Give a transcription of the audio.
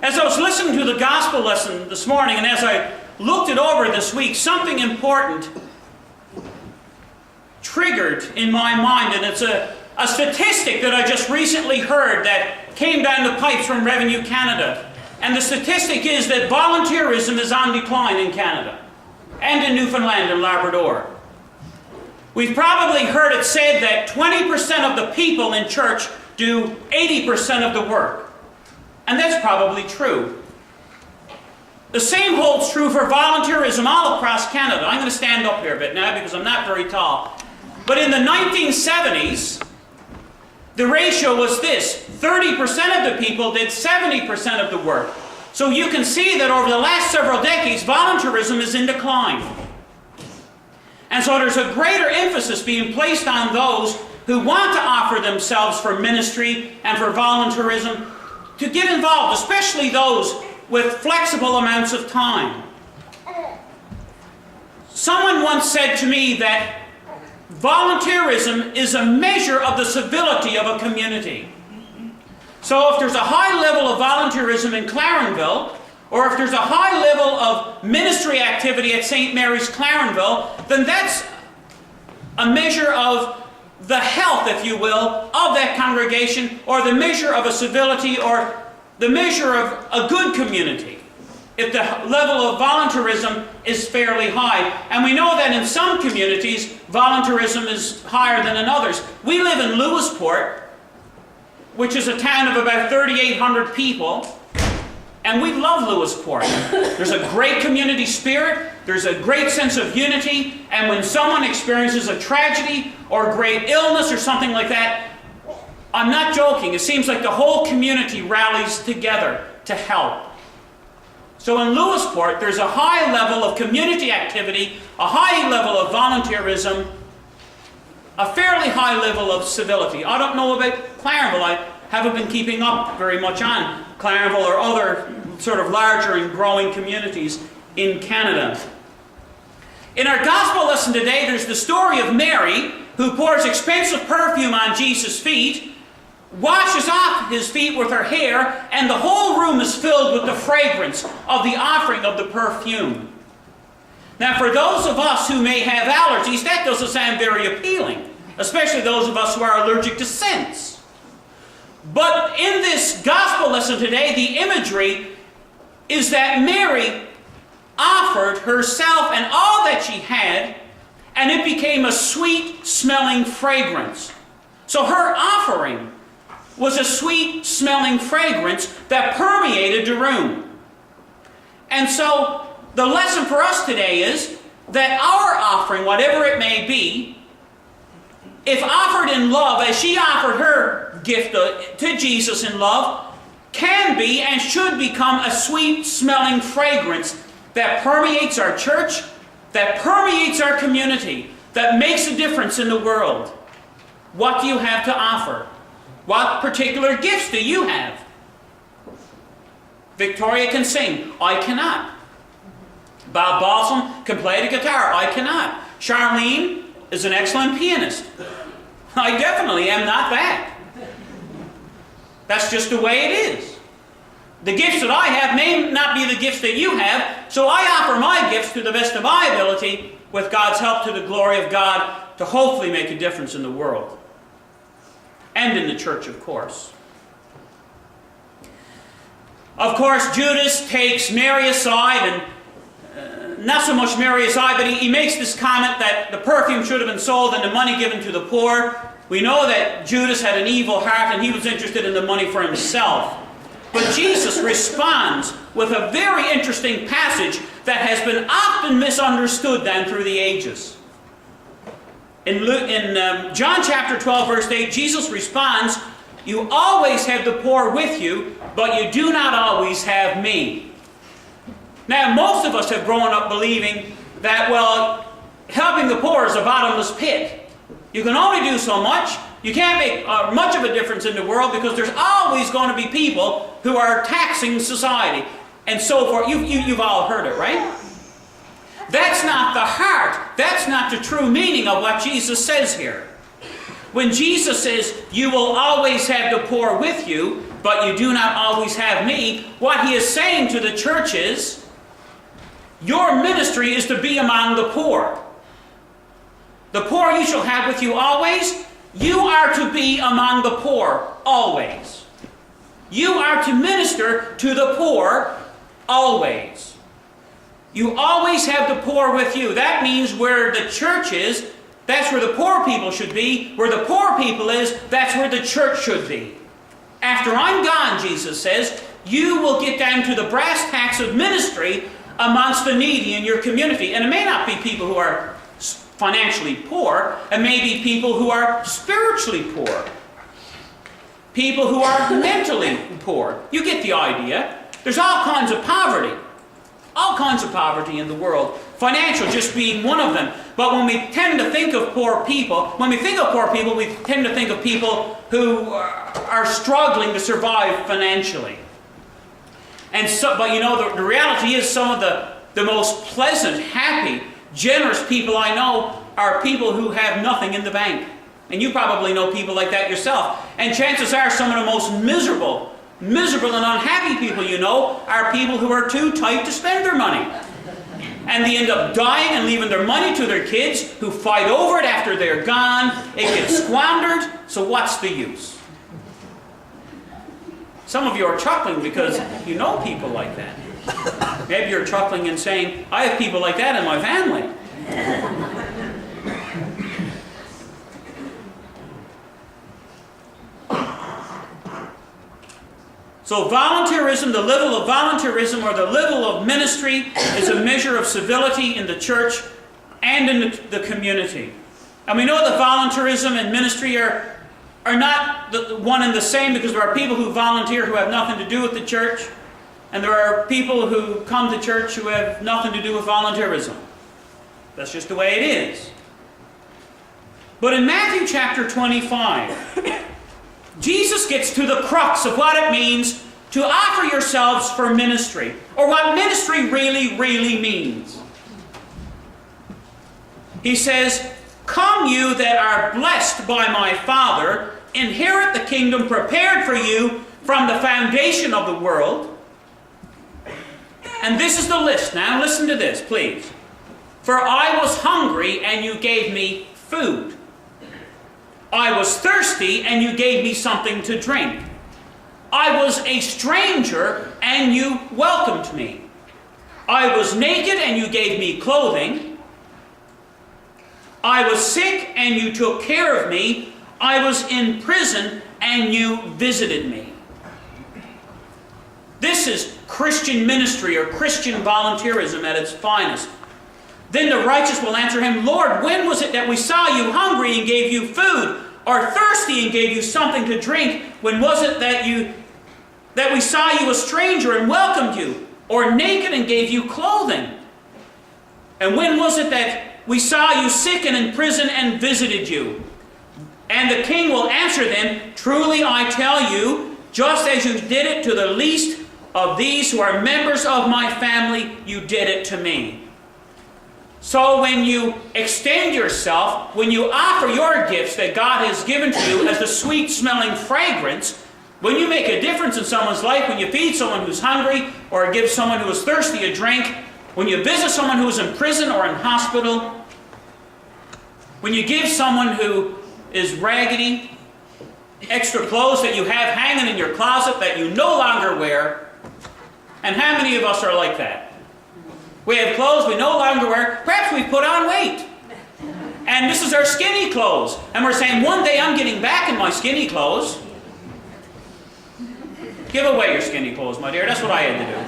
As I was listening to the gospel lesson this morning, and as I looked it over this week, something important triggered in my mind, and it's a statistic that I just recently heard that came down the pipes from Revenue Canada. And the statistic is that volunteerism is on decline in Canada and in Newfoundland and Labrador. We've probably heard it said that 20% of the people in church do 80% of the work. And that's probably true. The same holds true for volunteerism all across Canada. I'm going to stand up here a bit now because I'm not very tall. But in the 1970s, the ratio was this: 30% of the people did 70% of the work. So you can see that over the last several decades, volunteerism is in decline. And so there's a greater emphasis being placed on those who want to offer themselves for ministry and for volunteerism to get involved, especially those with flexible amounts of time. Someone once said to me that volunteerism is a measure of the civility of a community. So if there's a high level of volunteerism in Clarenville, or if there's a high level of ministry activity at St. Mary's Clarenville, then that's a measure of the health, if you will, of that congregation, or the measure of a civility, or the measure of a good community, if the level of volunteerism is fairly high. And we know that in some communities, volunteerism is higher than in others. We live in Lewisport, which is a town of about 3,800 people, and we love Lewisport. There's a great community spirit, there's a great sense of unity, and when someone experiences a tragedy or a great illness or something like that, I'm not joking, it seems like the whole community rallies together to help. So in Lewisport, there's a high level of community activity, a high level of volunteerism, a fairly high level of civility. I don't know about Clarenville. I haven't been keeping up very much on Clarenville or other sort of larger and growing communities in Canada. In our gospel lesson today, there's the story of Mary, who pours expensive perfume on Jesus' feet, washes off his feet with her hair, and the whole room is filled with the fragrance of the offering of the perfume. Now, for those of us who may have allergies, that doesn't sound very appealing, especially those of us who are allergic to scents. But in this gospel lesson today, the imagery is that Mary offered herself and all that she had, and it became a sweet-smelling fragrance. So her offering was a sweet-smelling fragrance that permeated the room. And so the lesson for us today is that our offering, whatever it may be, if offered in love, as she offered her gift to Jesus in love, can be and should become a sweet-smelling fragrance that permeates our church, that permeates our community, that makes a difference in the world. What do you have to offer? What particular gifts do you have? Victoria can sing. I cannot. Bob Balsam can play the guitar. I cannot. Charlene is an excellent pianist. I definitely am not that. That's just the way it is. The gifts that I have may not be the gifts that you have, so I offer my gifts to the best of my ability, with God's help, to the glory of God, to hopefully make a difference in the world. And in the church, of course. Of course, Judas takes Mary aside, and not so much Mary aside, but he makes this comment that the perfume should have been sold and the money given to the poor. We know that Judas had an evil heart and he was interested in the money for himself. But Jesus responds with a very interesting passage that has been often misunderstood down through the ages. In John chapter 12, verse 8, Jesus responds, "You always have the poor with you, but you do not always have me." Now, most of us have grown up believing that, well, helping the poor is a bottomless pit. You can only do so much. You can't make much of a difference in the world because there's always going to be people who are taxing society and so forth. You've all heard it, right? That's not the heart. That's not the true meaning of what Jesus says here. When Jesus says, you will always have the poor with you, but you do not always have me, what he is saying to the church is, your ministry is to be among the poor. The poor you shall have with you always. You are to be among the poor always. You are to minister to the poor always. You always have the poor with you. That means where the church is, that's where the poor people should be. Where the poor people is, that's where the church should be. After I'm gone, Jesus says, you will get down to the brass tacks of ministry amongst the needy in your community. And it may not be people who are financially poor. It may be people who are spiritually poor. People who are mentally poor. You get the idea. There's all kinds of poverty. All kinds of poverty in the world. Financial just being one of them. But when we tend to think of poor people, we tend to think of people who are struggling to survive financially. And so, but you know, the reality is some of the most pleasant, happy, generous people I know are people who have nothing in the bank. And you probably know people like that yourself. And chances are some of the most miserable and unhappy people you know are people who are too tight to spend their money. And they end up dying and leaving their money to their kids who fight over it after they're gone. It gets squandered, so what's the use? Some of you are chuckling because you know people like that. Maybe you're chuckling and saying, I have people like that in my family. So volunteerism, the level of volunteerism or the level of ministry is a measure of civility in the church and in the community. And we know that volunteerism and ministry are not the one and the same, because there are people who volunteer who have nothing to do with the church, and there are people who come to church who have nothing to do with volunteerism. That's just the way it is. But in Matthew chapter 25, Jesus gets to the crux of what it means to offer yourselves for ministry, or what ministry really, really means. He says, come you that are blessed by my Father, inherit the kingdom prepared for you from the foundation of the world. And this is the list. Now listen to this, please. For I was hungry, and you gave me food. I was thirsty, and you gave me something to drink. I was a stranger, and you welcomed me. I was naked, and you gave me clothing. I was sick, and you took care of me. I was in prison, and you visited me. This is Christian ministry or Christian volunteerism at its finest. Then the righteous will answer him, Lord, when was it that we saw you hungry and gave you food, or thirsty and gave you something to drink? When was it that we saw you a stranger and welcomed you, or naked and gave you clothing? And when was it that we saw you sick and in prison and visited you? And the king will answer them, truly I tell you, just as you did it to the least of these who are members of my family, you did it to me. So when you extend yourself, when you offer your gifts that God has given to you as the sweet-smelling fragrance, when you make a difference in someone's life, when you feed someone who's hungry, or give someone who is thirsty a drink, when you visit someone who is in prison or in hospital, when you give someone who is raggedy extra clothes that you have hanging in your closet that you no longer wear, and how many of us are like that? We have clothes we no longer wear. Perhaps we've put on weight. And this is our skinny clothes. And we're saying, one day I'm getting back in my skinny clothes. Give away your skinny clothes, my dear. That's what I had to do.